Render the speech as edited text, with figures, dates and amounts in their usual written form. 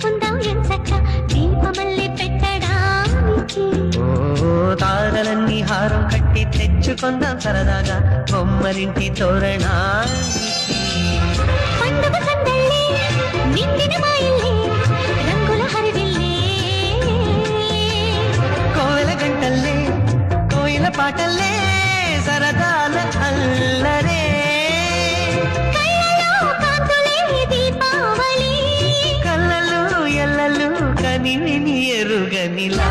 చేసుకుందాం ఎంచక్క దీపమల్లి పెట్టడానికి తారలన్నీ హారం కట్టి తెచ్చుకుందాం సరదాగా బొమ్మరింటి తోరణానికి పండుగ సందళ్ళే నిండిన మా ఇల్లే రంగుల హరివిల్లే కోవెల గంటల్లే కోయిల పాటల్లే సరదాల అల్లరే కళ్ళలో కాంతులే దీపావళి కళ్ళలు ఎల్లలు కని ఎరుగనిలా